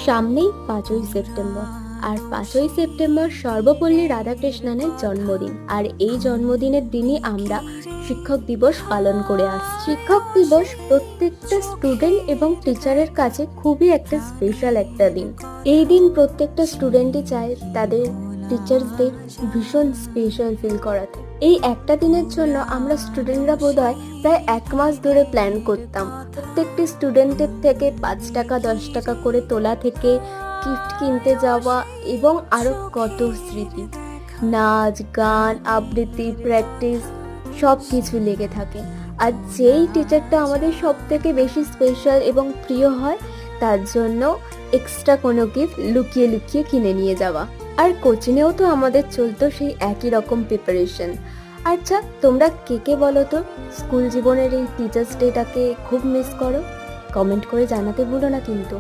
সামনেই 5ই সেপ্টেম্বর, আর 5ই সেপ্টেম্বর সর্বপল্লী রাধাকৃষ্ণনের জন্মদিন। আর এই জন্মদিনের দিনই আমরা শিক্ষক দিবস পালন করে আসছি। শিক্ষক দিবস প্রত্যেকটা স্টুডেন্ট এবং টিচারের কাছে খুবই একটা স্পেশাল একটা দিন। এই দিন প্রত্যেকটা স্টুডেন্টই চায় তাদের টিচার্সদের ভীষণ স্পেশাল ফিল করাতে। এই একটা দিনের জন্য আমরা স্টুডেন্টরা বোধহয় প্রায় 1 মাস ধরে প্ল্যান করতাম। প্রত্যেকটি স্টুডেন্টের থেকে 5 টাকা 10 টাকা করে তোলা থেকে গিফট কিনতে যাওয়া এবং আরো কত স্মৃতি, নাচ গান আবৃত্তি প্র্যাকটিস সব কিছু লেগে থাকে। আর যেই টিচারটা আমাদের সব থেকে বেশি স্পেশাল এবং প্রিয় হয় তার জন্য এক্সট্রা কোনো গিফট লুকিয়ে লুকিয়ে কিনে নিয়ে যাওয়া। আর কোচিংয়েও তো আমাদের চলতো সেই একই রকম প্রিপারেশন। আচ্ছা, তোমরা কে কে বলো তো স্কুল জীবনের এই টিচার্স ডেটাকে খুব মিস করো? কমেন্ট করে জানাতে ভুলো না কিন্তু।